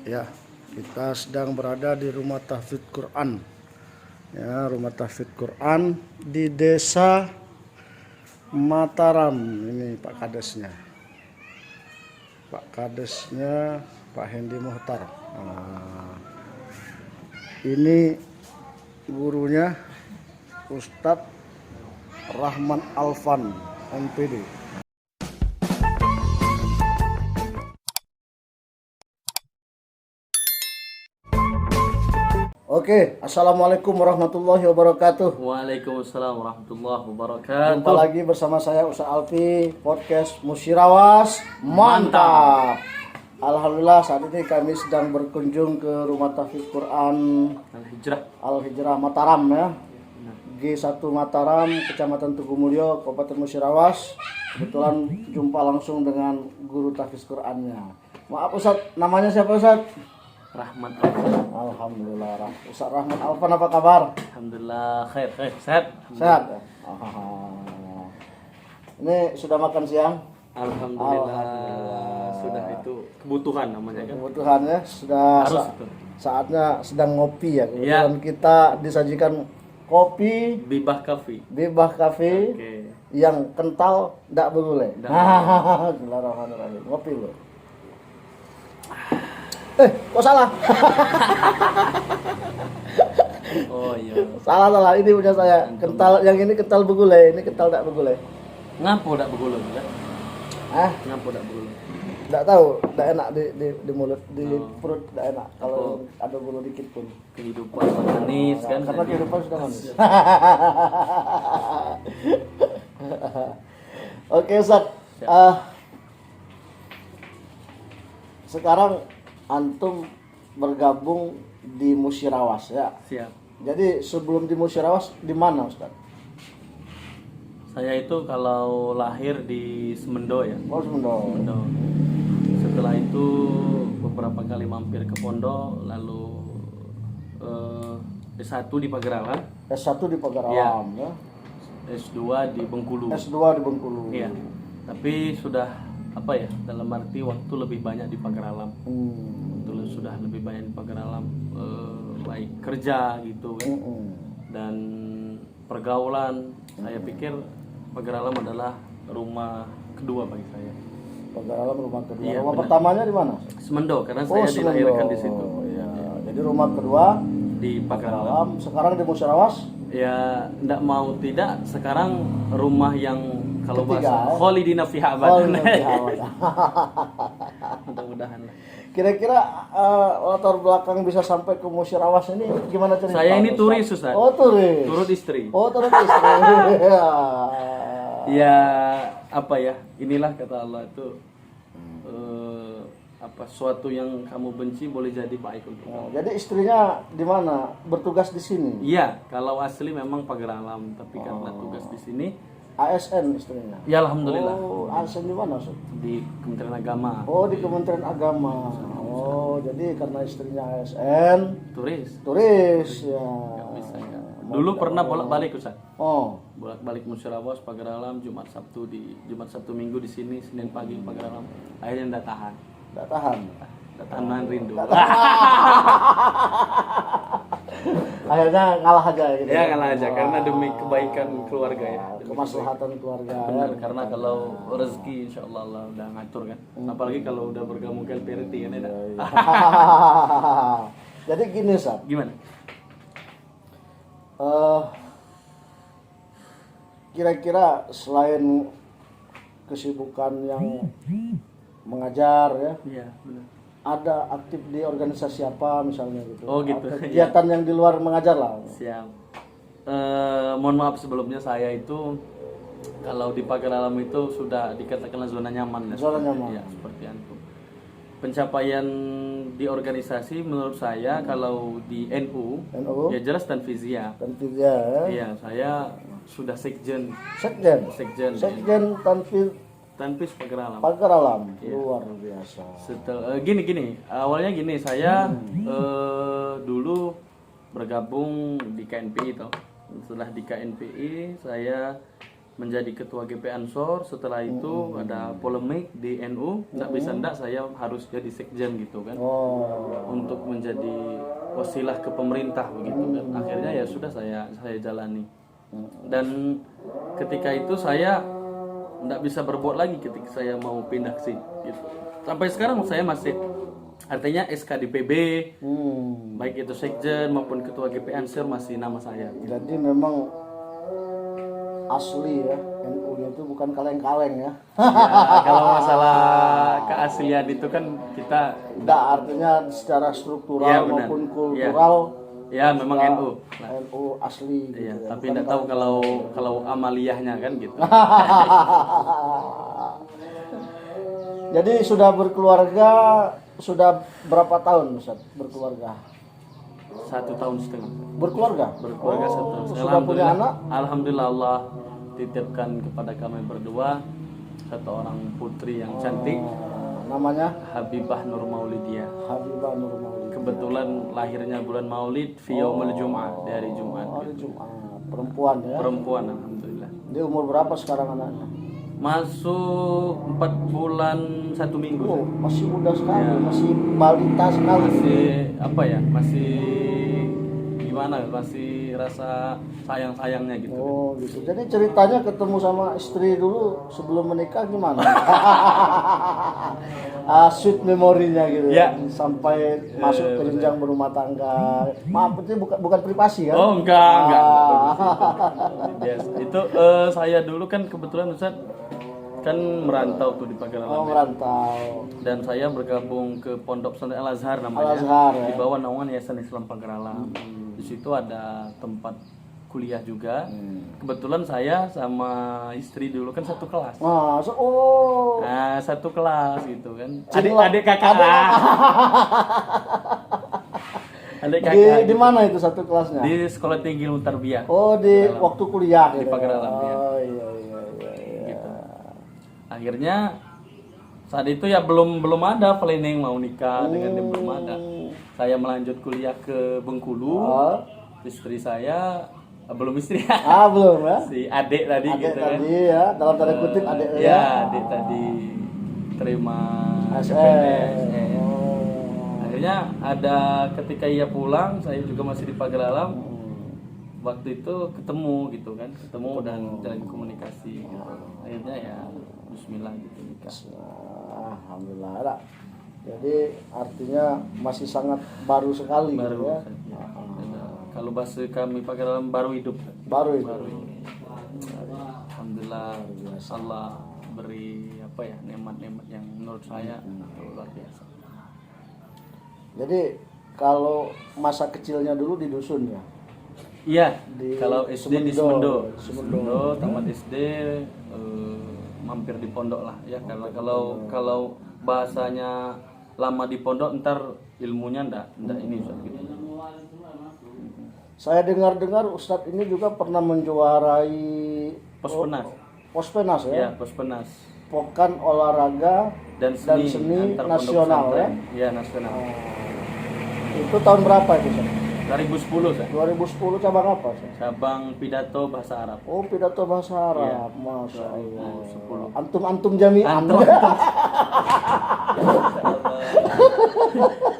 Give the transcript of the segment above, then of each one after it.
Ya, kita sedang berada di rumah tahfidz Quran. Ya, rumah tahfidz Quran di Desa Mataram. Ini Pak Kadesnya. Pak Kadesnya Pak Hendi Muhtar. Nah, ini gurunya Ustadz Rahman Alfan, MPD. Oke, assalamualaikum warahmatullahi wabarakatuh. Waalaikumsalam warahmatullahi wabarakatuh. Jumpa lagi bersama saya Ustaz Alfi, podcast Musyirawas mantap. Alhamdulillah saat ini kami sedang berkunjung ke rumah tahfidz Quran Al-Hijrah Mataram ya. G1 Mataram, Kecamatan Tugumulyo, Kabupaten Musyirawas. Kebetulan jumpa langsung dengan guru tahfidz Qurannya. Maaf Ustaz, namanya siapa Ustaz? Rahmat Alfan. Alhamdulillah. Ustaz Rahmat Alfan, apa kabar? Alhamdulillah khair, sehat. Sehat. Ini sudah makan siang? Alhamdulillah. Sudah, itu kebutuhan namanya kan. Kebutuhan ya, sudah saatnya sedang ngopi ya. Kebetulan kita disajikan kopi Bibah Cafe. Okay. Yang kental ndak bergulai. Bismillahirrahmanirrahim. Ngopi lo. Kok salah? Oh iya. Salah. Ini punya saya. Kental, yang ini kental bergulai, ini kental ndak bergulai. Ngapo ndak bergulai kan? Ngapo ndak bergulai? Ndak tahu, ndak enak di mulut, di perut ndak enak kalau ada gula dikit pun. Kehidupan manis kan. Karena kehidupan sudah manis. Oke, Ustaz. Sekarang antum bergabung di Musyirawas ya. Siap. Jadi sebelum di Musyirawas di mana Ustaz? Saya itu kalau lahir di Semendo ya. Oh, Semendo. Setelah itu beberapa kali mampir ke pondok, lalu S1 di Pageralam. S1 di Pageralam ya. S2 di Bengkulu. S2 di Bengkulu. Iya. Tapi sudah dalam arti waktu lebih banyak di Pageralam. Sudah lebih banyak di Pageralam, baik kerja gitu kan. Dan pergaulan, saya pikir Pageralam adalah rumah kedua bagi saya. Pageralam rumah kedua. Iya, Rumah benar. pertamanya di mana? Semendo, karena saya dilahirkan di situ. Iya. Jadi rumah kedua Di Pageralam. Sekarang di Musyirawas? Ya, enggak mau tidak, sekarang rumah yang kalau Ketiga, bahasa Kholidina fiha abadan. Mudah-mudahan lah. Kira-kira latar belakang bisa sampai ke Musyirawas ini gimana cerita? Saya ini turis, Ustaz. Oh, turis. Turut istri. Oh, turut istri. Ya, inilah kata Allah itu suatu yang kamu benci boleh jadi baik untuk kamu. Jadi istrinya di mana? Bertugas di sini? Iya, kalau asli memang Pageralam, tapi karena tugas di sini ASN istrinya? Ya alhamdulillah. Oh, ASN di mana, Ustaz? Di Kementerian Agama. Oh, di Kementerian Agama. Oh, jadi karena istrinya ASN, turis ya. Nggak bisa ya. Dulu pernah bolak-balik, Ustaz. Oh, Bolak-balik Musyirawas, Pageralam, Jumat Sabtu Minggu di sini, Senin pagi Pageralam. Akhirnya enggak tahan. enggak tahan. Nahan rindu. Akhirnya ngalah aja gitu. Ya ngalah aja karena demi kebaikan keluarga ya. Kemaslahatan keluarga. Benar, karena kalau rezeki insya Allah udah ngatur kan. Apalagi kalau udah bergabung ke LPRT kan ya. Jadi gini, Ustaz. Gimana? Kira-kira selain kesibukan yang mengajar ya. Iya, benar. Ada aktif di organisasi apa misalnya gitu. Oh gitu. Kegiatan yang di luar mengajar lah. Siap. Mohon maaf sebelumnya, saya itu kalau di Pageralam itu sudah dikatakanlah zona nyaman. Zona nyaman. Ya, seperti itu. Pencapaian di organisasi menurut saya kalau di NU ya jelas Tanfiziyah. Iya, saya sudah sekjen Tanfiz Pageralam. Ya. Luar biasa. Gini, awalnya gini, saya dulu bergabung di KNPI toh. Setelah di KNPI saya menjadi ketua GP Ansor. Setelah itu ada polemik di NU, nggak bisa ndak saya harus jadi sekjen gitu kan, untuk menjadi wasilah ke pemerintah begitu kan. Akhirnya ya sudah saya jalani. Dan ketika itu saya nggak bisa berbuat lagi ketika saya mau pindah ke sini gitu. Sampai sekarang saya masih, artinya SK di PB, baik itu sekjen maupun ketua GP Ansor masih nama saya. Jadi memang asli ya, NU itu bukan kaleng-kaleng ya. Ya, kalau masalah keaslian itu kan kita Enggak, artinya secara struktural Ya, benar. maupun kultural ya memang kita NU. Nah, NU asli gitu iya, ya. tapi tidak tahu kalau amaliyahnya kan gitu. Jadi sudah berkeluarga sudah berapa tahun Ustaz berkeluarga? 1,5 tahun. Berkeluarga? Berkeluarga 1 tahun. Sudah punya anak? Alhamdulillah Allah titipkan kepada kami berdua satu orang putri yang cantik, Namanya Habibah Nur Maulidia. Habibah Nur Maulid. Kebetulan lahirnya bulan Maulid fi yaumul Jum'ah, di hari Jumat. Hari Jumat. Perempuan ya. Perempuan alhamdulillah. Dia umur berapa sekarang anaknya? Masuk 4 bulan 1 minggu. Oh, masih muda sekali, masih balita sekali. Masih apa ya? Masih gimana? Masih rasa sayang-sayangnya gitu. Oh gitu. Jadi ceritanya ketemu sama istri dulu sebelum menikah gimana? Sweet memorinya gitu Ya. Sampai masuk ke jenjang berumah tangga. Maaf itu bukan privasi kan? Oh enggak. Yes. Itu saya dulu kan kebetulan Ustaz kan merantau tuh di Pagar Oh Alam. merantau. Dan saya bergabung ke Pondok Pesantren Al Azhar namanya. Al Azhar ya. Di bawah naungan Yayasan Islam Pagar Alam. Di situ ada tempat kuliah juga. Kebetulan saya sama istri dulu kan satu kelas. Nah, Nah, satu kelas gitu kan. Cinlok. Adik kakak lah. Adik kakak. Di mana itu satu kelasnya? Di Sekolah Tinggi Ilmu Tarbiyah. Oh di waktu kuliah Di gitu. Pagar Alam, ya. Oh iya. Gitu. Akhirnya saat itu ya belum ada planning mau nikah dengan dia, belum ada. Saya melanjut kuliah ke Bengkulu. Oh. Istri saya belum istri Belum ya? si adik tadi Adik gitu kan. tadi ya, dalam tanda kutip adik Ya, adik tadi terima CPNS. Akhirnya ada ketika ia pulang, saya juga masih di Pagar Alam. Waktu itu ketemu gitu kan, dan jalan komunikasi gitu. Akhirnya ya bismillah gitu nikah. Alhamdulillah lah. Jadi artinya masih sangat baru sekali Baru gitu ya. saja. Kalau bahasa kami Pagar Alam baru hidup. Baru itu. Alhamdulillah Allah beri apa ya, nikmat-nikmat yang menurut saya luar biasa. Jadi kalau masa kecilnya dulu di dusun ya. Iya, Di kalau SD di Sumendo. Sumendo, tamat SD mampir di pondok lah ya, karena kalau bahasanya lama di pondok ntar ilmunya ndak ini Ustaz gitu. Saya dengar Ustadz ini juga pernah menjuarai Pospenas. Pospenas ya. Ya, Pospenas. Pekan olahraga Dan seni antar pondok nasional ya. pesantren. Iya, nasional. Itu tahun berapa itu, Ustaz? 2010 Ustaz. 2010 cabang apa, Ustaz? Cabang pidato bahasa Arab. Oh, pidato bahasa Arab. Iya. Masya Allah. 2010. Antum jami'an.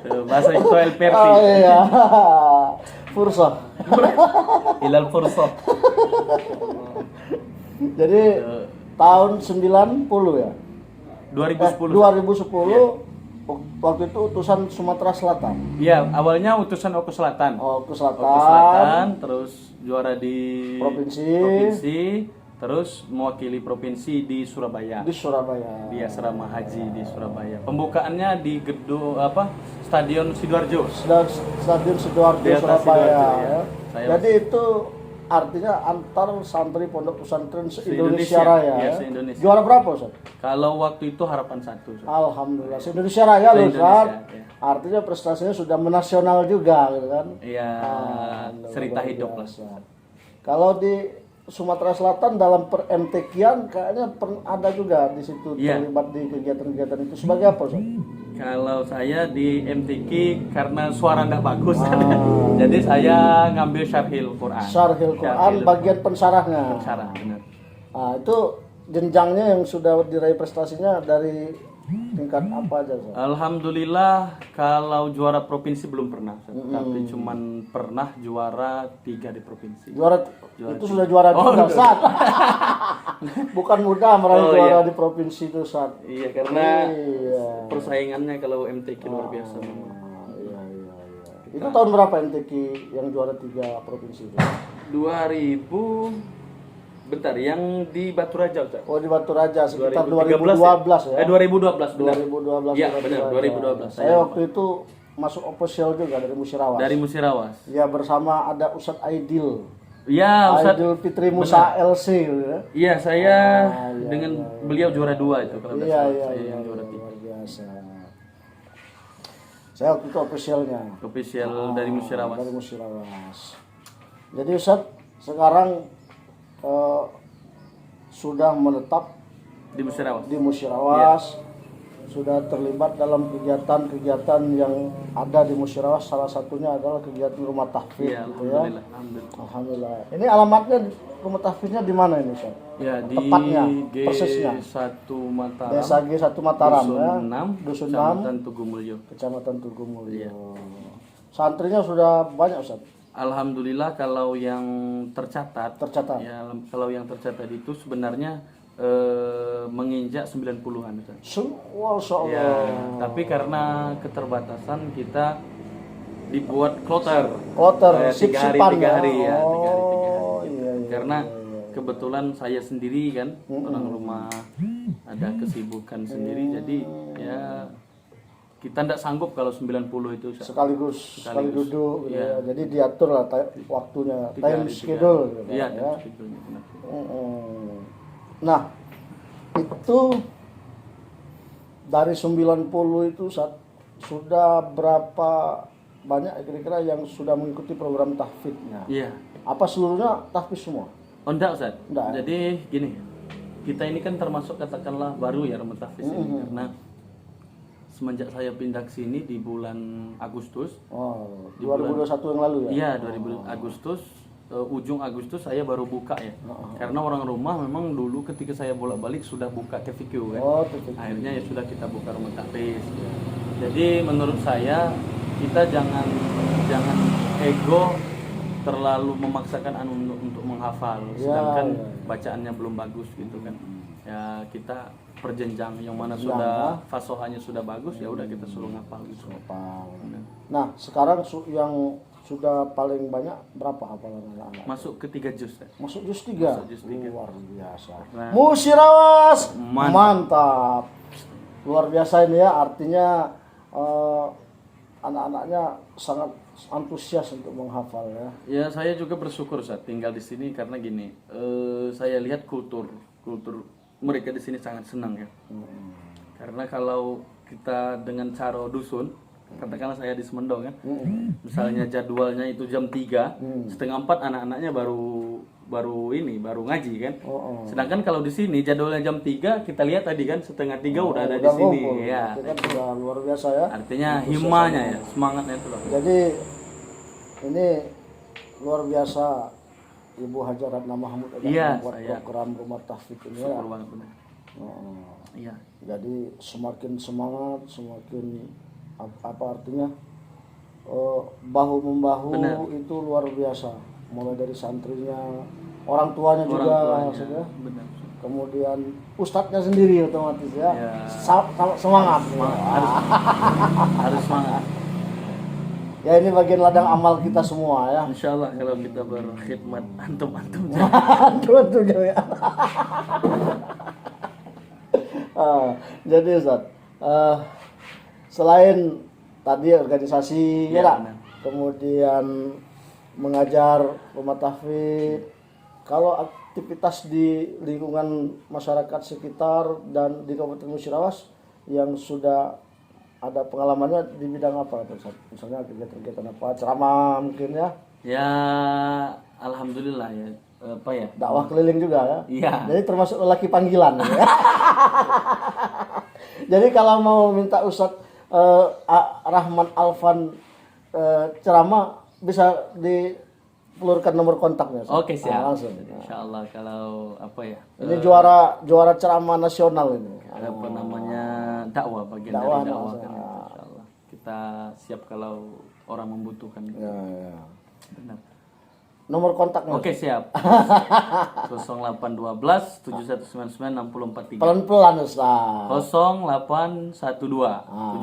Tuh, bahasa itu LPRT. Oh iya. Fursah. Hilal Fursah. Jadi tahun 90 ya? 2010. 2010 waktu itu utusan Sumatera Selatan. Iya, awalnya utusan Oku Selatan. Oku Oku Selatan. Selatan, terus juara di Provinsi. terus mewakili provinsi di Surabaya. Di Surabaya. Di asrama haji di Surabaya. Pembukaannya di gedung Stadion Sidoarjo. Stadion Sidoarjo Di atas Surabaya. Sidoarjo, ya. Ya. Jadi itu artinya antar santri pondok pesantren se-Indonesia Se-Indonesia, Raya. ya, Ya. se-Indonesia. Juara berapa, Ustaz? Kalau waktu itu harapan 1. Alhamdulillah, se-Indonesia Raya loh, Se-Indonesia, Ustaz. ya. Artinya prestasinya sudah menasional juga gitu kan. Iya, cerita luar hidup lah. biasa. Kalau di Sumatera Selatan dalam per MTQ-an kayaknya ada juga di situ Iya. terlibat di kegiatan-kegiatan itu sebagai apa, Ustaz? Kalau saya di MTQ karena suara nggak bagus, jadi saya ngambil Syarhil Quran. Syarhil Quran bagian pensarahnya. Syarah, benar. Itu jenjangnya yang sudah diraih prestasinya dari tingkat apa aja, Ustaz? Alhamdulillah kalau juara provinsi belum pernah, Ustaz. Tapi cuman pernah juara 3 di provinsi. Juara itu sudah juara juga, Ustaz. Bukan mudah meraih juara di provinsi itu, Ustaz. Iya, karena persaingannya kalau MTQ luar biasa. Iya. Itu tahun berapa MTQ yang juara 3 provinsi itu? 2000 Bentar, yang di Batu Raja, Ustaz. Oh, di Batu Raja sekitar 2012 ya. 2012. 2012. Iya, benar, 2012. Saya waktu itu masuk official juga dari Musirawas. Dari Musirawas. Ya, bersama ada Ustadz Aidil. Iya, Ustadz Aidil Fitri Musa LC ya. Iya, saya dengan beliau juara 2 itu kalau Iya, saya yang juara 3. luar biasa. Saya waktu itu officialnya. Official dari Musirawas. Dari Musirawas. Jadi Ustadz sekarang sudah menetap Di Musirawas. di Musirawas, sudah terlibat dalam kegiatan-kegiatan yang ada di Musirawas. Salah satunya adalah kegiatan rumah tahfidz, Iya, gitu ya. Alhamdulillah. Ini alamatnya rumah tahfidznya di mana ini, Ustaz? Ya, di Tepatnya, persisnya. G1 Mataram. Desa G1 Mataram Dusun ya. 6, Dusun 6, Kecamatan Tugumulyo. Kecamatan Tugumulyo. Iya. Santrinya sudah banyak, Ustaz? Alhamdulillah kalau yang tercatat. Tercatat. Ya, kalau yang tercatat itu sebenarnya menginjak 90-an, Ustaz. Masya Ya, Allah. tapi karena keterbatasan kita dibuat kloter. Kloter, 3 hari, sip-sipan 3 hari ya, 3 hari, 3 hari. Oh, iya. Karena kebetulan saya sendiri kan, orang rumah ada kesibukan sendiri, jadi ya kita tidak sanggup kalau 90 itu, Ustaz. sekaligus duduk gitu Iya. ya. Jadi diatur lah waktunya, 3 time hari, 3 schedule hari. gitu Iya, ya. time schedule-nya, benar. Nah, itu dari 90 itu sudah berapa banyak kira-kira yang sudah mengikuti program tahfidznya? Iya. Apa seluruhnya tahfidz semua? Oh enggak, Ustaz. Enggak. Jadi gini, kita ini kan termasuk katakanlah baru ya rumah tahfiz ini, karena semenjak saya pindah ke sini di bulan Agustus. Oh, Di 2021 yang lalu ya? Iya, 2000 Agustus, ujung Agustus saya baru buka ya. Karena orang rumah memang dulu ketika saya bolak-balik sudah buka TVQ kan. Oh, TVQ. Akhirnya ya sudah kita buka rumah tahfiz. Jadi menurut saya kita jangan ego terlalu memaksakan untuk menghafal, sedangkan bacaannya belum bagus gitu kan. Ya kita perjenjang, yang mana sudah fasohanya sudah bagus ya udah kita suruh ngapal gitu. Nah, sekarang yang sudah paling banyak berapa hafalan anak-anak? Masuk ke 3 juz ya. Masuk juz 3. Masuk juz 3. Luar biasa. Nah. Musirawas Mantap. mantap. Luar biasa ini ya, artinya anak-anaknya sangat antusias untuk menghafal ya. Ya saya juga bersyukur saat tinggal di sini karena gini, saya lihat kultur mereka di sini sangat senang ya. Karena kalau kita dengan cara dusun, katakanlah saya di Semendong kan, misalnya jadwalnya itu jam 3, setengah 4 anak-anaknya baru ngaji kan. Sedangkan kalau di sini jadwalnya jam 3, kita lihat tadi kan setengah 3 udah ada di sini ya. Itu kan sudah luar biasa ya. Artinya himmahnya ya, semangatnya itu loh. Jadi ini luar biasa Ibu Hajar Ratna Mahmud ada membuat program rumah tahfidz ini ya. Syukur banget benar. Iya. Jadi semakin semangat, semakin apa artinya bahu membahu itu luar biasa. Mulai dari santrinya, orang tuanya juga maksudnya. Benar. Kemudian ustadznya sendiri otomatis ya. Semangat. Harus semangat. Ya ini bagian ladang amal kita semua ya. Insya Allah kalau kita berkhidmat antum-antum. Antum ya. Jadi Ustaz, selain tadi organisasi ya, kemudian mengajar rumah tahfidz, kalau aktivitas di lingkungan masyarakat sekitar dan di Kabupaten Musirawas yang sudah ada pengalamannya di bidang apa, Ustaz? Misalnya kegiatan-kegiatan apa, ceramah mungkin ya? Ya, alhamdulillah ya. Apa ya? Dakwah keliling juga ya? Iya. Jadi termasuk lelaki panggilan ya. Jadi kalau mau minta Ustadz Rahman Alfan ceramah bisa pelurkan nomor kontaknya. Ustaz. Oke, siap. Langsung. Insyaallah kalau apa ya? Ini juara ceramah nasional ini. Apa namanya? Dakwah, bagian Dakwah, dari dakwah dakwah. kan. Insyaallah. Kita siap kalau orang membutuhkan. Ya, ya. Benar. Nomor kontaknya. Oke, siap. 0812 7199 6043. Pelan-pelan Ustaz. 0812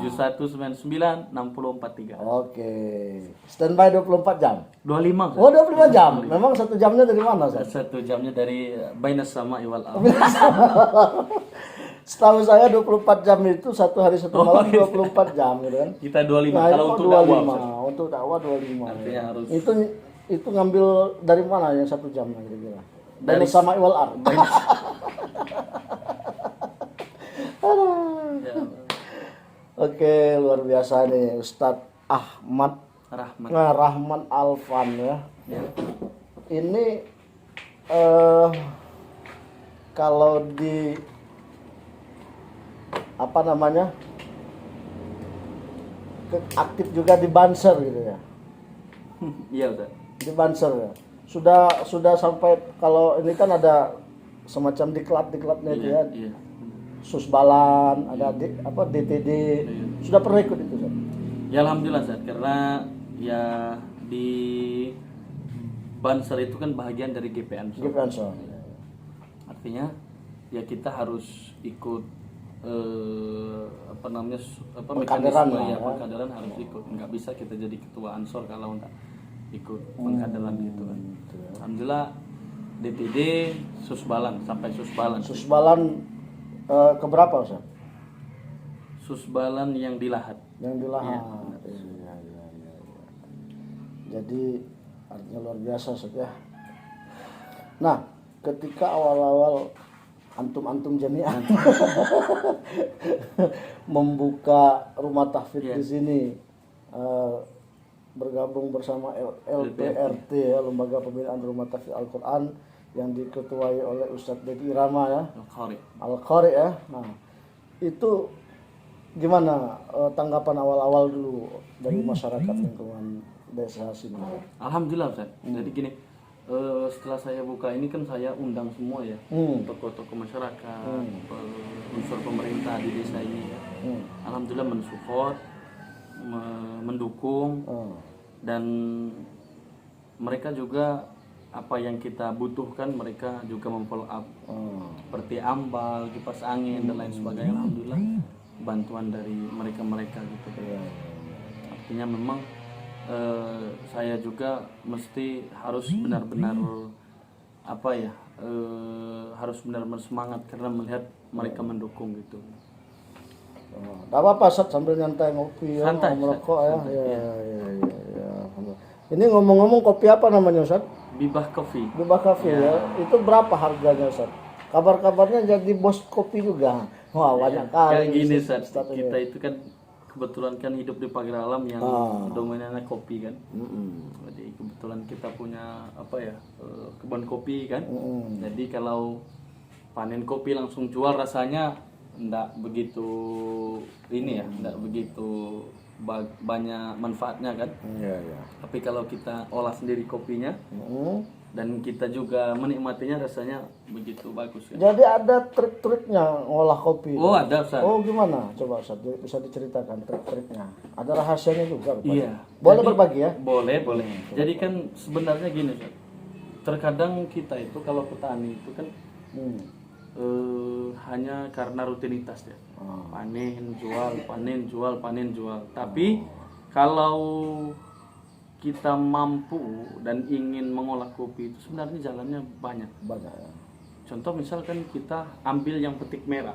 7199 6043. Oke. Standby 24 jam. 25. Oh, 25 jam. Memang 1 jamnya dari mana, Ustaz? 1 jamnya dari Bainas sama Iwal Al. Setahu saya 24 jam itu 1 hari 1 malam 24 jam gitu kan. Kita 25 Nah, kalau itu untuk 25. dakwah. Untuk dakwah 25. Artinya harus Itu ngambil dari mana yang 1 jamnya kira-kira? Dari sama Iwal Ar. Ya, Oke, luar biasa nih Ustadz Ahmad Rahmat. Rahman Alfan ya. Ya. Ini kalau di apa namanya aktif juga di Banser gitu ya, Iya, Ustaz. di Banser ya. Sudah sampai, kalau ini kan ada semacam diklat-diklatnya itu ya, Iya. Susbalan, ada DTD, sudah pernah ikut itu Ustaz? Ya alhamdulillah, Ustaz, karena ya di Banser itu kan bahagian dari GP Ansor. GP Ansor. Artinya ya kita harus ikut apa namanya Pengkaderan mekanisme lah, ya, ya. pengkaderan harus ikut. Nggak bisa kita jadi ketua Ansor kalau nggak ikut pengkaderan gitu kan. Alhamdulillah DTD Susbalan sampai Susbalan. Susbalan keberapa Ustaz? Susbalan yang di Lahat. Yang di Lahat. Iya. Iya. Jadi artinya luar biasa Ustaz ya. Nah, ketika awal-awal antum jamiah membuka rumah tahfidz di sini, bergabung bersama LPRT ya, Lembaga Pembinaan Rumah Tahfidz Al-Quran, yang diketuai oleh Ustadz Dedi Irama ya, Al-Qari ya. Nah, itu gimana tanggapan awal-awal dulu dari masyarakat lingkungan desa sini? Alhamdulillah Ustaz. Jadi gini, setelah saya buka ini kan saya undang semua ya, tokoh-tokoh masyarakat, unsur pemerintah di desa ini ya. Alhamdulillah mensupport, mendukung, dan mereka juga apa yang kita butuhkan mereka juga memfollow up, seperti ambal, kipas angin dan lain sebagainya. Alhamdulillah bantuan dari mereka gitu. Artinya memang saya juga mesti harus benar-benar apa ya, harus benar-benar semangat karena melihat mereka mendukung gitu. Gak apa-apa Ustaz, sambil nyantai ngopi ya, Santai, merokok ya. Ya. Ini ngomong-ngomong, kopi apa namanya Ustaz? Bibah Coffee. Bibah Cafe ya. Itu berapa harganya Ustaz? Kabar-kabarnya jadi bos kopi juga. Wah, banyak kali. Kayak gini Ustaz, Ustaz ini. kita itu kan kebetulan kan hidup di pagar alam yang dominannya kopi kan. Jadi kebetulan kita punya apa ya, kebun kopi kan. Jadi kalau panen kopi langsung jual rasanya enggak begitu ini ya, enggak begitu banyak manfaatnya kan. Iya. Tapi kalau kita olah sendiri kopinya dan kita juga menikmatinya rasanya begitu bagus kan. Jadi ada trik-triknya ngolah kopi. Oh, ada Ustaz. Oh, gimana? Coba Ustaz bisa diceritakan trik-triknya. Ada rahasianya juga rupanya. Iya. Boleh Jadi, berbagi ya? Boleh. Jadi kan sebenarnya gini Ustaz. Terkadang kita itu kalau petani itu kan hanya karena rutinitas ya, panen jual. Tapi kalau kita mampu dan ingin mengolah kopi itu sebenarnya jalannya banyak Ya. Contoh misalkan kita ambil yang petik merah,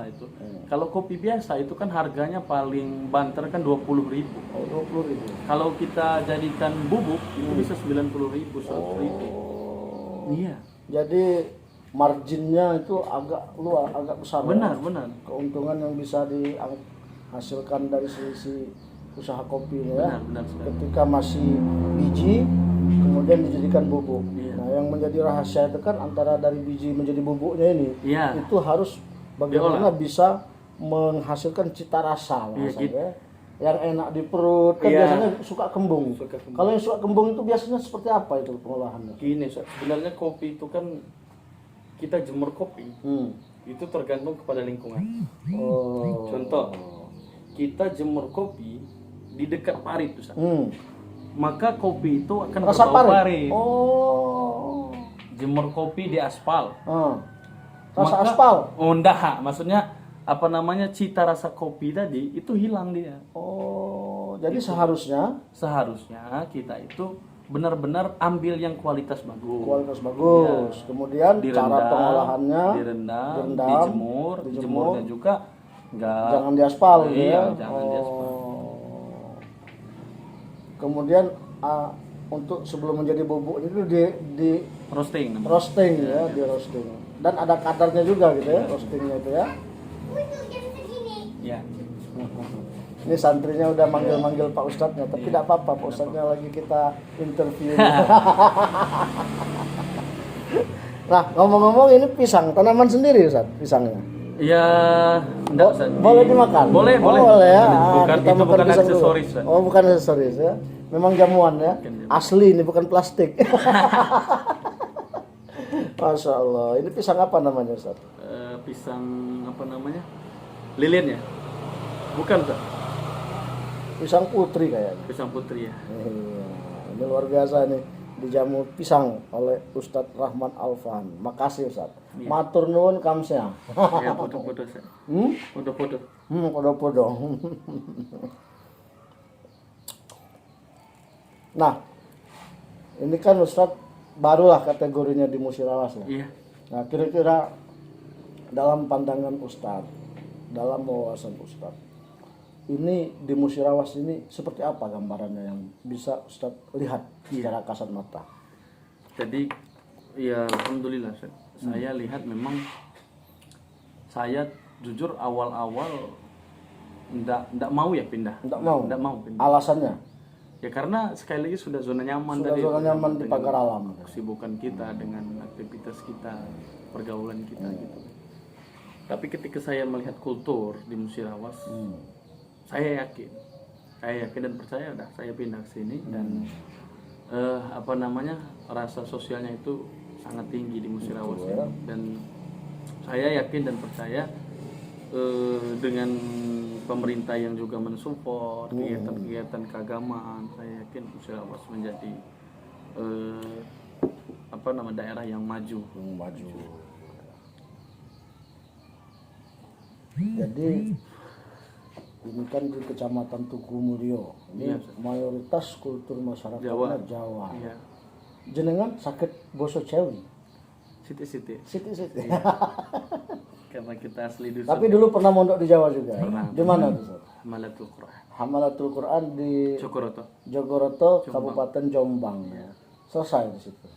itu. Kalau kopi biasa itu kan harganya paling banter kan 20.000. Oh, 20.000. Kalau kita jadikan bubuk itu bisa 90.000, 100.000. Iya. Jadi marginnya itu agak besar. Benar. Keuntungan yang bisa dihasilkan dari sisi usaha kopi ya. Benar. Ketika masih biji kemudian dijadikan bubuk. Iya. Nah, yang menjadi rahasia itu kan antara dari biji menjadi bubuknya ini. Iya. Itu harus bagaimana bisa menghasilkan cita rasa Iya, gitu. ya. yang enak di perut kan Iya. biasanya suka kembung. Suka kembung. Kalau yang suka kembung itu biasanya seperti apa itu pengolahannya? Gini, Ustaz, sebenarnya kopi itu kan kita jemur kopi itu tergantung kepada lingkungan. Oh. Contoh, kita jemur kopi di dekat parit, Ustaz. Maka kopi itu akan Rasa berbau parit. parit. Oh. Jemur kopi di aspal. Rasa Maka- aspal. Oh, enggak, maksudnya apa namanya, cita rasa kopi tadi itu hilang dia. Oh, jadi seharusnya Seharusnya kita itu benar-benar ambil yang kualitas bagus. kualitas bagus. Kemudian cara pengolahannya direndam, direndam, dijemurnya juga enggak jangan diaspal gitu Iya, ya. jangan diaspal. Kemudian untuk sebelum menjadi bubuk itu di roasting namanya. roasting ya, di roasting. Dan ada kadarnya juga gitu ya, roastingnya itu ya. Ya. Ini santrinya udah manggil-manggil Pak Ustadznya, tapi tidak apa-apa, Pak Ustadznya lagi kita interview. Nah, ngomong-ngomong ini pisang, tanaman sendiri Ustadz, pisangnya. Ya, enggak Ustaz. Boleh dimakan? Boleh, Oh, boleh. boleh ya. Bukan, Kita itu makan bukan pisang dulu. aksesoris, Ustaz. Oh, bukan aksesoris ya. Memang jamuan ya. Bukan jamuan. Asli ini bukan plastik. Masya Allah. Ini pisang apa namanya Ustaz? Pisang apa namanya? Lilin ya? Bukan, Ustaz. Pisang putri kayaknya. Pisang putri ya. Iya, ini luar biasa nih, dijamu pisang oleh Ustadz Rahman Alfan. Makasih Ustadz. Iya. Matur nuwun kamsnya. Ya, foto-foto, Ustaz. Hmm? Foto-foto. Podo-podo. Nah, ini kan Ustadz barulah kategorinya di Musirawas ya. Iya. Nah, kira-kira dalam pandangan Ustadz, dalam wawasan Ustadz, ini di Musirawas ini seperti apa gambarannya yang bisa Ustadz lihat secara kasat mata? Jadi ya alhamdulillah Ustaz. Saya lihat memang saya jujur awal-awal enggak mau ya pindah. Enggak mau? Enggak mau pindah. Alasannya? Ya karena sekali lagi sudah zona nyaman Sudah tadi. zona nyaman di Dengan pagar alam. kesibukan kita dengan aktivitas kita, pergaulan kita gitu. Tapi ketika saya melihat kultur di Musirawas, saya yakin dan percaya udah saya pindah ke sini dan apa namanya, rasa sosialnya itu sangat tinggi di Musirawas ya. Dan saya yakin dan percaya dengan pemerintah yang juga mensupport kegiatan-kegiatan keagamaan, saya yakin Musirawas menjadi apa nama daerah yang maju. Jadi ini kan di Kecamatan Tugu Mulyo. Ini Iya, mayoritas kultur masyarakatnya Jawa. Iya. Jenengan sakit boso cewi. Siti-siti. Siti. Karena kita asli dusun. Tapi dulu pernah mondok di Jawa juga. Ya? Pernah. Di mana tuh? Ustaz? Hamalatul Quran. Hamalatul Quran di Cokoroto. Jogoroto, Kabupaten Jombang. Ya. Selesai di situ.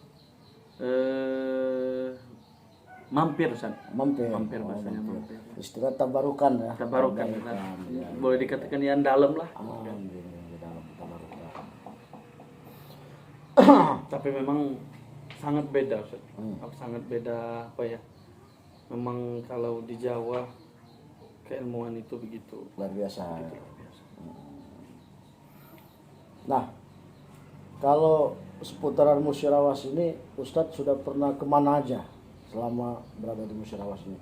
Mampir Ustaz. Mampir. Bahasanya mampir. Istilah tabarukan ya. Tabarukan. Boleh dikatakan yang dalam lah. Tapi memang sangat beda Ustaz. Sangat beda apa ya? Memang kalau di Jawa keilmuan itu begitu Luar biasa. luar biasa. Nah, kalau seputaran Musirawas ini, Ustadz sudah pernah kemana aja selama berada di Musirawas ini?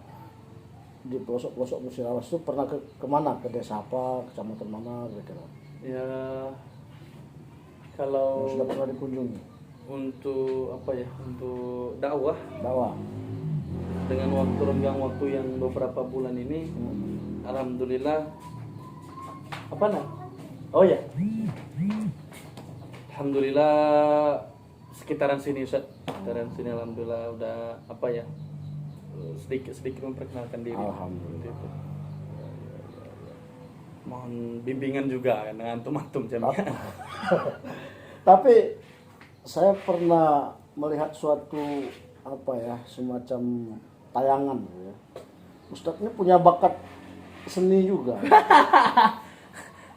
Di pelosok-pelosok Musirawas itu pernah kemana? Ke desa apa? Kecamatan mana? Kira-kira? Ya Yang kalau sudah pernah dikunjungi? untuk apa ya? Untuk dakwah Dakwah. dengan waktu renggang waktu yang beberapa bulan ini, alhamdulillah apa nah? Oh ya, alhamdulillah sekitaran sini Ustaz, sekitaran sini alhamdulillah udah apa ya, sedikit memperkenalkan diri. Alhamdulillah. Gitu. Mohon bimbingan juga kan dengan antum jamiah. Tapi saya pernah melihat suatu apa ya, semacam tayangan ya. Ustadz ini punya bakat seni juga.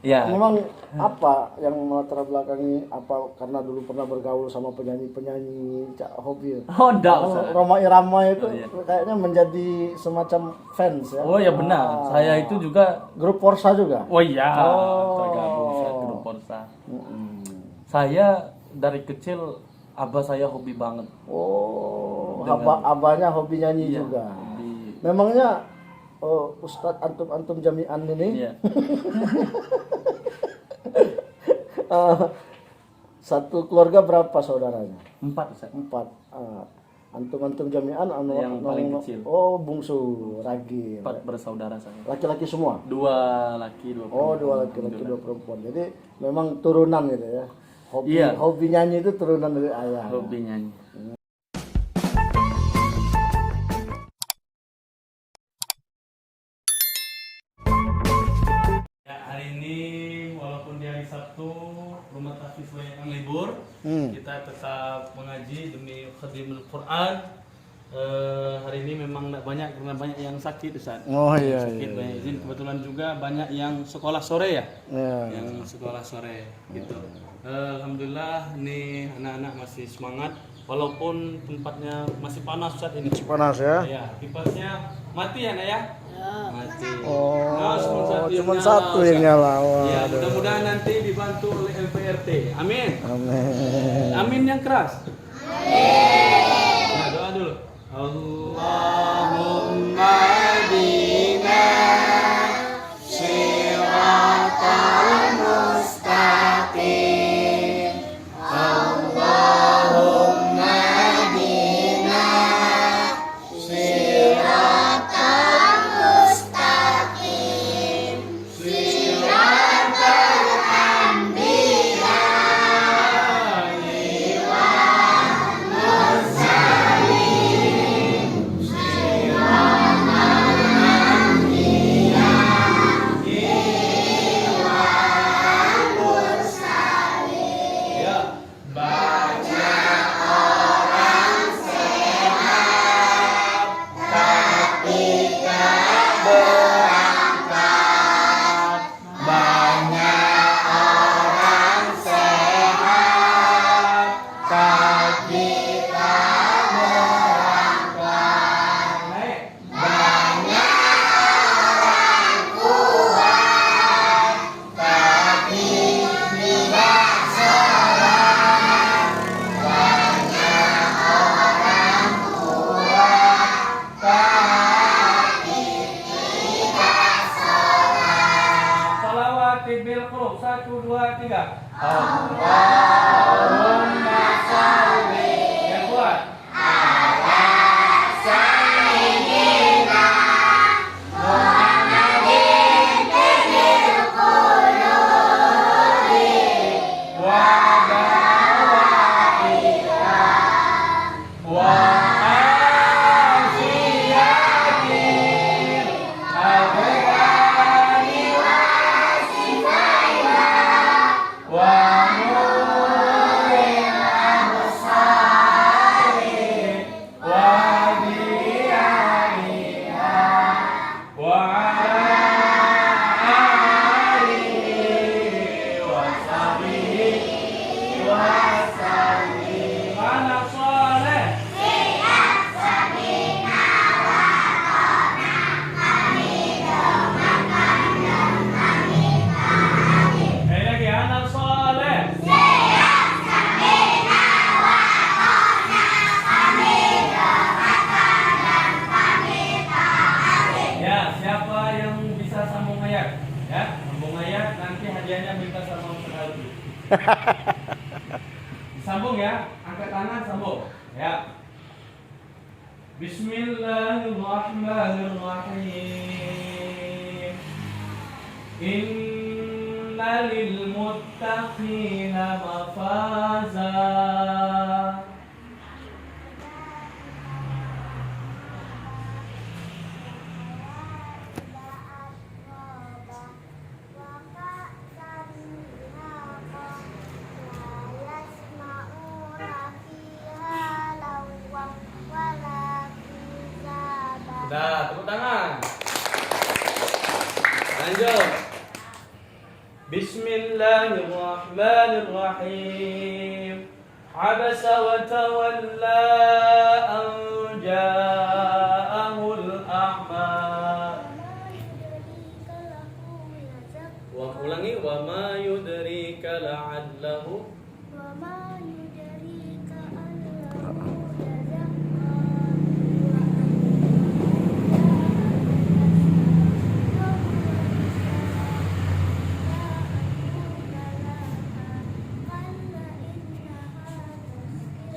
Ya. Memang Apa yang melatar belakangi, apa karena dulu pernah bergaul sama penyanyi-penyanyi hobi? Oh, enggak usah. Roma Irama itu iya. kayaknya menjadi semacam fans ya. Oh ya benar, saya itu juga. Grup Porsa juga. Oh iya, tergabung saat grup Porsa. Saya dari kecil abah saya hobi banget. Oh, abahnya hobi nyanyi juga. Hobi. Memangnya Ustadz antum jami'an ini Iya. satu keluarga berapa saudaranya? 4 Ustaz. 4. Antum jami'an Yang paling kecil. Oh, bungsu ragil. 4 bersaudara saya. Laki-laki semua? 2 laki, 2 perempuan. Oh, 2 laki-laki, 2 perempuan. Jadi memang turunan gitu ya. Iya. Hobi nyanyi itu turunan dari ayah. Hobi nyanyi. Ya, hari ini walaupun di hari Sabtu rumah tahfiz yang libur, kita tetap mengaji demi khadimul Quran. Hari ini memang tidak banyak karena banyak yang sakit Ustaz. Oh iya. Sakit banyak izin, kebetulan juga banyak yang sekolah sore ya. Iya. Yang sekolah sore gitu. Alhamdulillah nih anak-anak masih semangat walaupun tempatnya masih panas saat ini. Panas ya? Ya, kipasnya mati ya Nak ya? Mati. Oh, Nah, cuma satu yang nyala. Ya, mudah-mudahan nanti dibantu oleh LPRT. Amin. Amin. Amin yang keras. Amin. Nah, doa dulu. Allahumma bina siratal mustaqim. Allahumma bina siratal mustaqim. Siratal anbiya wal mursalin. Salawat bil qulub 1 2 3. Allahumma shalli yang kuat. Sambung ya, angkat tangan sambung ya. Bismillahirrahmanirrahim. Innalil muttaqina mafaza. Sudah, tepuk tangan. Lanjut. Bismillahirrahmanirrahim. Abasa wa tawalla an ja'ahul a'ma. Ulangi, wa ma yudrika la'allahu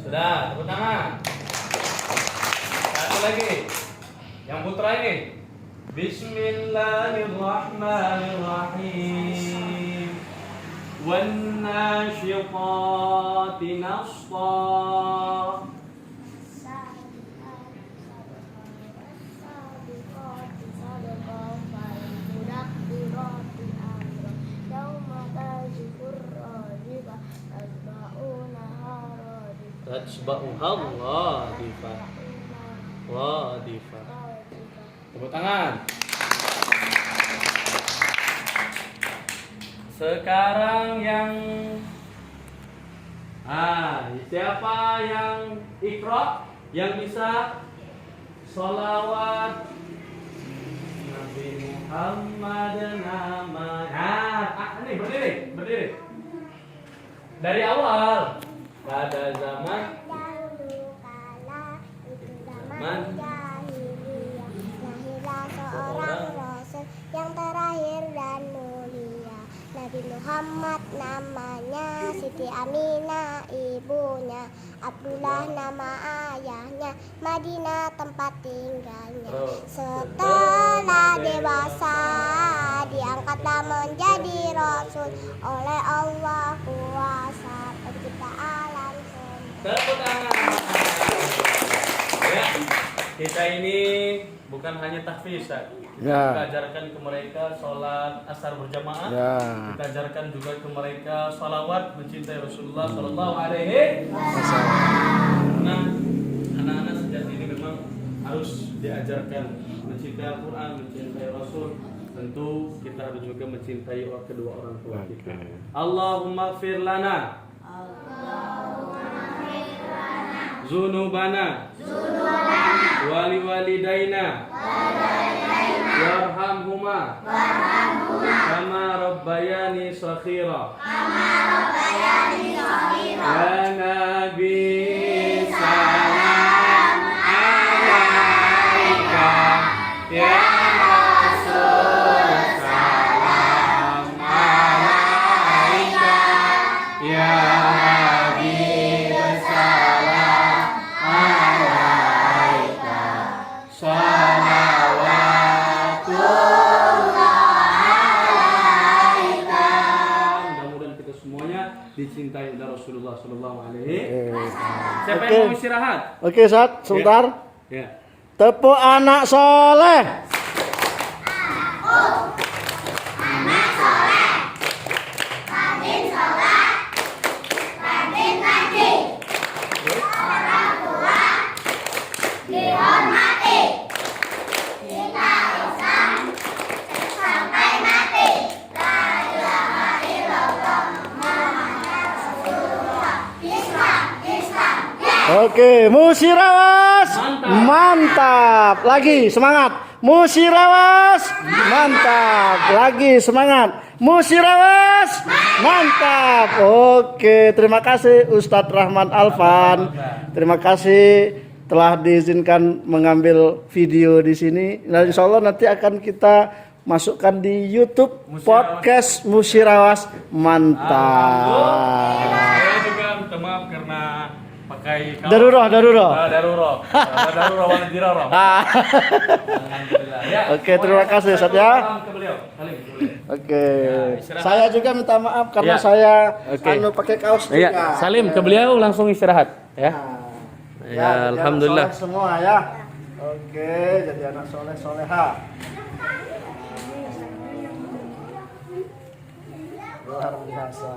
Sudah, tepuk tangan. Satu lagi. Yang putra ini. Bismillahirrahmanirrahim. Wan nasyitati nashta. Tatsba'uha wadifah. Tepuk tangan. Sekarang yang siapa yang Iqra, yang bisa sholawat Nabi Muhammad namanya. Ini berdiri. Dari awal. Pada zaman jahiliyah, lahirlah seorang rasul yang terakhir dan mulia. Nabi Muhammad namanya, Siti Aminah ibunya, Abdullah nama ayahnya, Madinah tempat tinggalnya. Setelah dewasa diangkatlah menjadi rasul oleh Allah kuasa pencipta alam semesta. Tepuk tangan. Ya, kita ini bukan hanya tahfiz, Ustaz. Ya. Kita ajarkan ke mereka sholat asar berjamaah. Ya. Kita ajarkan juga ke mereka sholawat mencintai Rasulullah Sallallahu Alaihi Wasallam. Nah, anak-anak sejak ini memang harus diajarkan mencintai Al-Quran, mencintai Rasul. Tentu kita harus juga mencintai kedua orang tua kita. Allahumma gfir lana Zunubana wali walidaina warhamhuma kama rabbayani shaghira ya nabi salam alaika ya rasul salam alaika ya nabi salam alaika dicintai oleh Rasulullah Sallallahu Alaihi Wasallam. Siapa yang mau istirahat? Oke, Sat, sebentar. Ya. Tepuk anak soleh. Oke, Musirawas mantap. Lagi semangat. Musirawas mantap. Lagi semangat. Musirawas mantap. Oke, terima kasih Ustadz Rahman Alfan. Terima kasih telah diizinkan mengambil video di sini. Nah, insya Allah nanti akan kita masukkan di YouTube podcast Musirawas mantap. Saya juga minta maaf karena pakai Daruroh. Daruroh wal dirarah. Alhamdulillah. Ya. Oke, terima kasih Ustaz ya. Ke beliau. Oke. Ya, Saya juga minta maaf karena Ya. saya Oke. pakai kaos juga. Iya, Salim ke beliau langsung istirahat ya. Nah, Ya, jadi alhamdulillah. anak soleh semua ya. Oke, jadi anak soleh soleha. Luar biasa.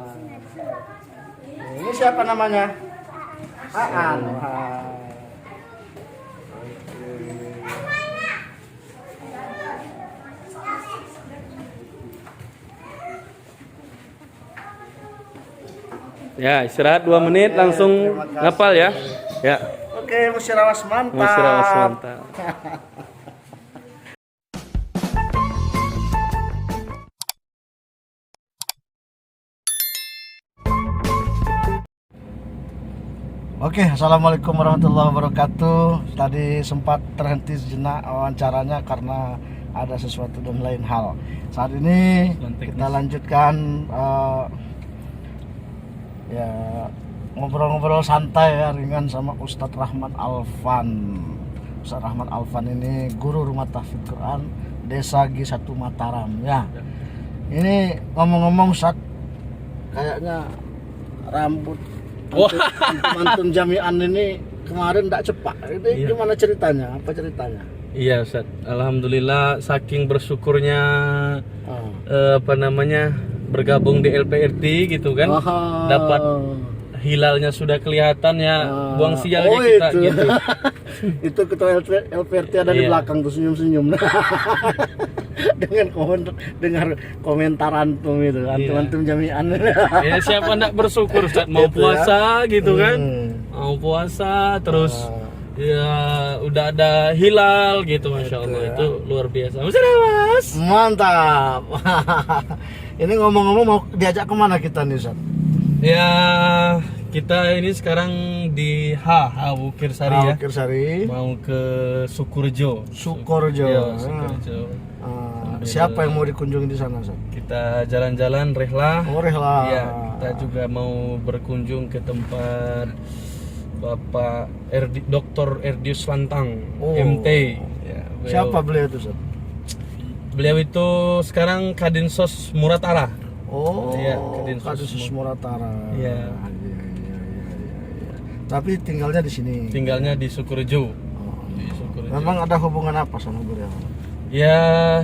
Ini siapa namanya? Aan. Wah. Oke. Ya, istirahat 2 menit langsung terima kasih. ngapal ya. Ya, Oke, Musirawas mantap. Musirawas mantap. Oke, assalamualaikum warahmatullahi wabarakatuh. Tadi sempat terhenti sejenak wawancaranya karena ada sesuatu dan lain hal. Saat ini kita lanjutkan ya ngobrol-ngobrol santai ya ringan sama Ustadz Rahmat Alfan. Ustadz Rahmat Alfan ini guru rumah tahfidz Quran Desa G1 Mataram ya. Ini ngomong-ngomong Ustadz, kayaknya rambut mantun jami'an ini kemarin tidak cepat. Ini gimana ceritanya? Apa ceritanya? Iya Ustaz, alhamdulillah saking bersyukurnya bergabung di LPRT gitu kan, dapat hilalnya sudah kelihatan ya, buang sialnya kita itu. gitu. Itu ketua LPRT ada di belakang tuh senyum-senyum. Dengar komentar antum itu, antum jami'an. Ya siapa ndak bersyukur Ustaz, mau Gitu puasa gitu kan, mau puasa terus ya udah ada hilal gitu, masya Allah itu luar biasa. Mas, Mantap. Ini ngomong-ngomong mau diajak kemana kita nih Ustaz? ya kita ini sekarang di Wukir Sari ya. Wukir Sari. Mau ke Sukorejo. Ya, Sukorejo. Siapa yang mau dikunjungi di sana Ustaz? Kita jalan-jalan rehlah. Oh, rehlah. Ya, kita juga mau berkunjung ke tempat Bapak Dr. Erdius Lantang, MT. Ya, Siapa beliau itu Ustaz? Beliau itu sekarang Kadinsos Muratara. Oh, ya, Kadinsos Muratara. Iya. Tapi tinggalnya di sini. Tinggalnya di Sukorejo. Di Sukorejo. Memang ada hubungan apa sama beliau? Ya,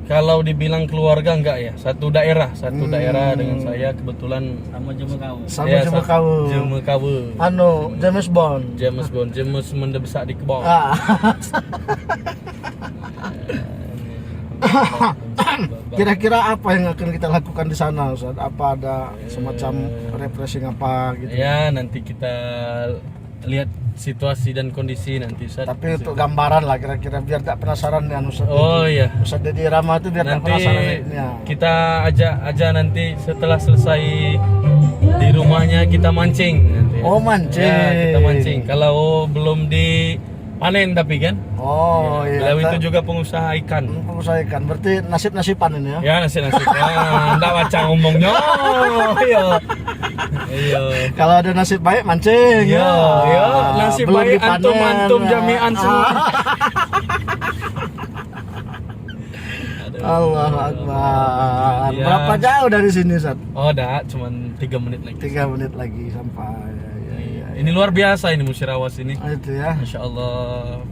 kalau dibilang keluarga enggak ya, satu daerah dengan saya kebetulan Sama ya, Jemekawu. Jemekawu. James Bond. James mendesak di kebon. Kira-kira apa yang akan kita lakukan di sana Ustaz? Apa ada semacam refreshing apa gitu? Ya, nanti kita lihat situasi dan kondisi nanti Ustaz. Tapi untuk gambaran lah kira-kira biar tak penasaran dengan Ustaz. Oh iya. Ustaz Dedi Rama itu biar tak Nanti penasaran ya. kita aja nanti setelah selesai di rumahnya kita mancing nanti. Oh, mancing. Ya, kita mancing. Kalau belum dipanen tapi kan. Oh iya. Beliau itu juga pengusaha ikan. Pengusaha ikan. Berarti nasib-nasiban ini ya. Ya, nasib-nasib. Enggak baca ngomongnya. Iya. Iya. Kalau ada nasib baik mancing. Iya, ya. Nasib Belum baik dipanen, antum jami'an semua. Allahu Akbar. Ya. Berapa jauh dari sini Ustaz? Oh, dah, cuman 3 menit lagi. 3 menit lagi sampai. Iya. Ini luar biasa ini Musirawas ini. Itu ya. Masya Allah.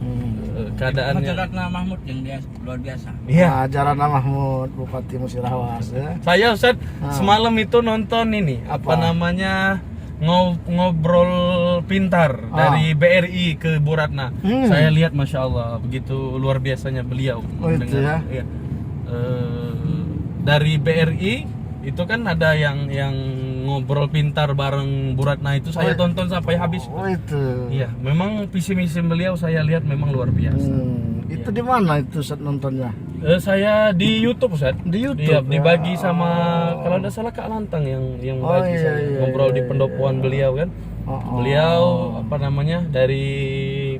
Keadaannya. Ratna Mahmud yang dia luar biasa. Iya. Jarana Mahmud, Bupati Musirawas ya. Saya Ustaz semalam itu nonton ini apa namanya ngobrol pintar dari BRI ke Bu Ratna. Saya lihat Masya Allah begitu luar biasanya beliau. Itu ya. Iya. Dari BRI itu kan ada yang ngobrol pintar bareng Bu Ratna itu saya tonton sampai habis. Oh itu. Iya, memang visi misi beliau saya lihat memang luar biasa. Itu di mana itu Ustaz nontonnya? Saya di YouTube Ustaz. Di YouTube. Iya, dibagi sama kalau tidak salah Kak Lantang yang bagi saya ngobrol di pendopoan beliau kan. Beliau apa namanya dari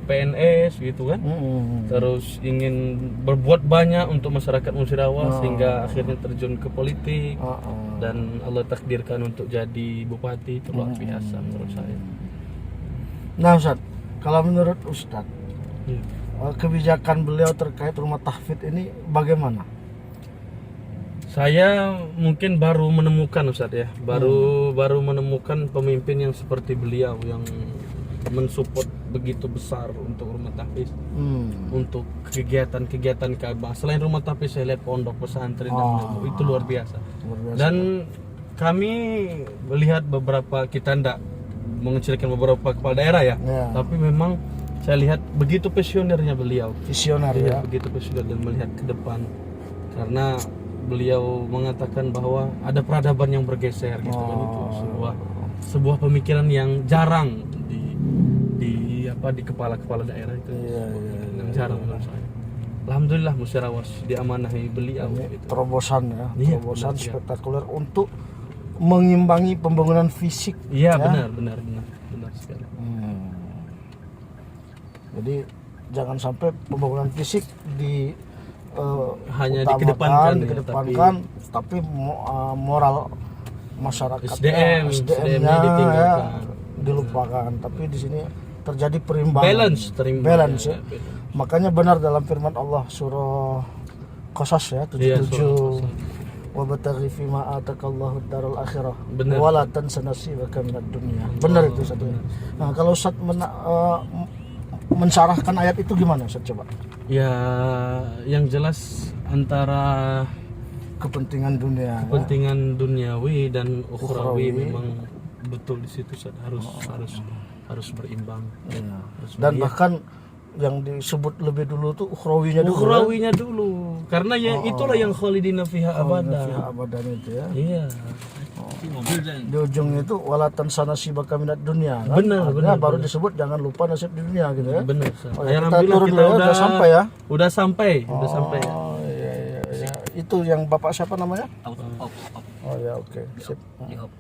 PNS gitu kan. Terus ingin berbuat banyak untuk masyarakat Musirawas sehingga akhirnya terjun ke politik. Dan Allah takdirkan untuk jadi bupati, itu luar biasa menurut saya. Nah Ustaz, kalau menurut Ustaz kebijakan beliau terkait rumah tahfidz ini bagaimana? Saya mungkin baru menemukan Ustaz ya, baru menemukan pemimpin yang seperti beliau yang mensupport begitu besar untuk rumah tahfidz, untuk kegiatan-kegiatan keagamaan. Selain rumah tahfidz saya lihat pondok pesantren dan itu luar biasa. Dan kami melihat beberapa, kita tidak mengecilkan beberapa kepala daerah ya, tapi memang saya lihat begitu visionernya beliau. Visioner ya. Begitu visioner dan melihat ke depan, karena beliau mengatakan bahwa ada peradaban yang bergeser gitu kan, itu sebuah sebuah pemikiran yang jarang di kepala-kepala daerah itu. Yang jarang menurut saya. Alhamdulillah Musyarawah diamanahi beliau gitu. Terobosan ya, Iya, terobosan benar, spektakuler untuk mengimbangi pembangunan fisik. Iya, ya. benar sekali. Jadi jangan sampai pembangunan fisik Hanya utamakan, dikedepankan, tapi moral masyarakat SDM-nya SDM-nya ditinggalkan. dilupakan. Tapi di sini terjadi perimbangan, balance ya. Makanya benar dalam firman Allah surah Qasas ya 77, wabtaghi fima atakallahu darul akhirah wala tansa nasibaka minad dunya. Benar itu satu. Nah, kalau Ustaz mensyarahkan ayat itu gimana Ustaz coba? Ya, yang jelas antara Kepentingan dunia, kepentingan duniawi dan ukhrawi memang betul di situ Ustaz. harus berimbang. Ya. Harus Dan melihat. bahkan yang disebut lebih dulu tuh ukhrawinya dulu. Ukhrawinya dulu. Karena ya itulah yang khalidina fiha abada. Fiha abadan itu ya. Iya. Di ujungnya itu wala tansa nasibaka minad dunya kan? Benar, Baru disebut jangan lupa nasib di dunia gitu ya. Benar. Oh, ya, kita Alhamdulillah turun kita dulu ya, udah sampai ya. Udah sampai. Oh iya. Itu yang Bapak siapa namanya? Op. Oh ya, oke. Sip. Di op.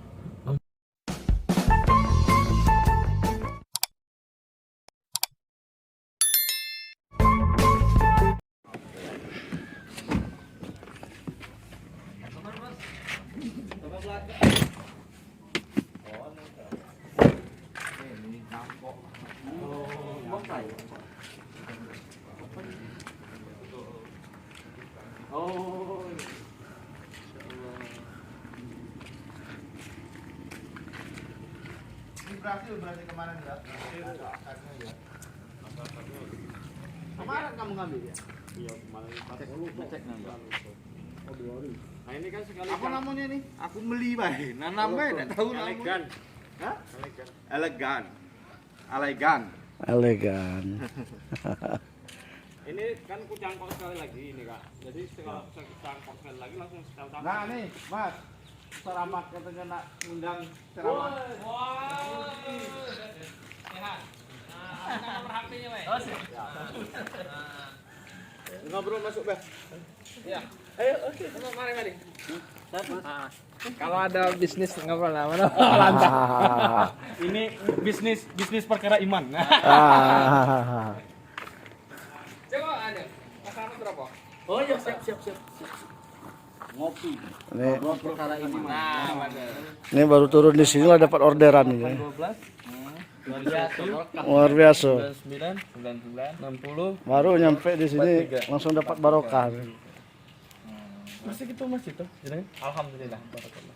Berarti kemarin ya. Kemarin kamu ngambil ya? Iya, kemarin Cek nambah. Nah, ini kan sekali Apa namanya nih? Aku beli bae. Nanam bae enggak tahu namanya. elegan. Hah? Elegan. Elegan. Elegan. Ini kan ku cangkok sekali lagi ini, Kak. Jadi kalau cangkok sekali lagi langsung sekali cangkok. Nah, nih, Mas. Ceramah katanya nak undang ceramah. Ngobrol masuk, Bah. Iya. Ayo, oke. Mari. Kalau ada bisnis ngobrol lah, mana? Ini bisnis perkara iman. Coba ada. Masalah berapa? Oh iya, siap. Ngopi. Nih, Ngobrol perkara ini. Nah, ada. ini baru turun di sini lah dapat orderan nih. 12. Luar biasa. 99, 60. Baru nyampe di sini langsung dapat barokah. Masih gitu Mas itu, jenenge? Alhamdulillah. Barakallah.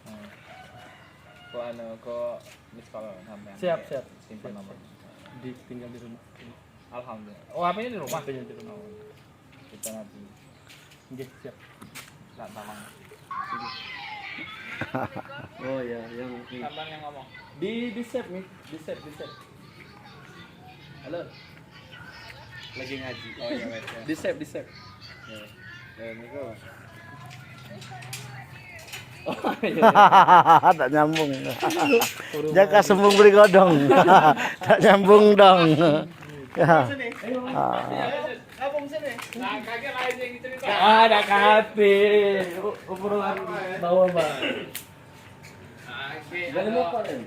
Ko ko miss call sampean. Siap. Simpan nomor. Tinggal di rumah. Alhamdulillah. Oh, HP-nya di rumah. Tinggal di rumah. Kita nanti Nggih, siap. tak tolong. Oh ya, yang Sampean yang ngomong. di save nih, di save. Halo. Lagi ngaji. Oh iya, wes. Di save. Niku. Tak nyambung. Jaka sembung beri godong. Tak nyambung dong. Ya. Nah, kakek lain yang cerita. Ada kate. Obrolan bawa, Bang. Jangan lupa nih.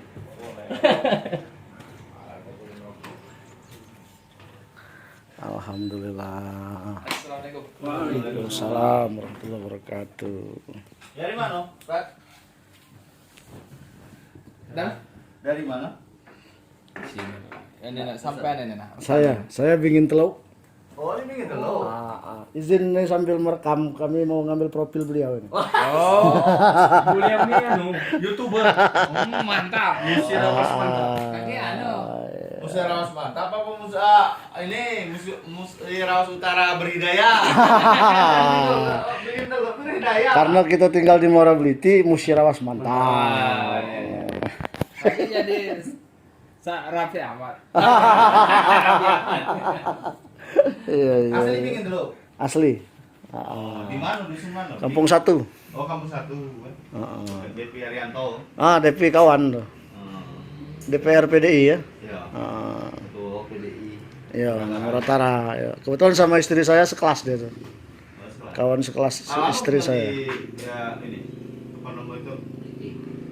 Alhamdulillah. Assalamualaikum. Waalaikumsalam warahmatullahi wabarakatuh. Dari mana, Pak? Dari mana? Sini. Ini nak sampean ini nak. Saya bikin teluk. Oh, ini gitu loh. Izin nih sambil merekam, kami mau ngambil profil beliau ini. Beliau ini YouTuber. Mantap. Musirawas mantap. Kaki anu. Musirawas mantap apa ini Musirawas Utara Beridaya. Beridaya. Karena kita tinggal di Morabliti, Musirawas mantap. Kaki jadi Raffi Ahmad. Iya. Asli bikin dulu. Asli. Di mana dusun mana? Kampung 1. Oh, kampung 1. Depi Arianto. Depi kawan tuh. DPR PDI ya. Ya. Ah, Ketua PDI. iya, Muratara. Ya. Kebetulan sama istri saya sekelas dia tuh. Kawan sekelas istri saya. Ya ini apa nama itu?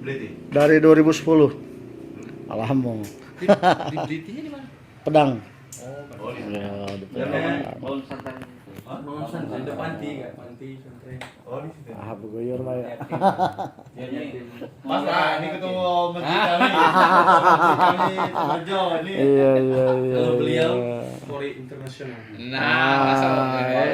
Bliti. Dari 2010. Alhamdulillah. Di mana? Pedang. Oh, di Ya, di Dan Pedang. Bawang santan. Bawang santan ada panti enggak? Panti santai. Oh, di situ. Ah, buguyur lah ya. Mas, ini ketua masjid kami. Kami Sumarjo ini. Iya, iya, iya. Kalau beliau iya. Polri internasional. Nah, masalah. Ah, iya.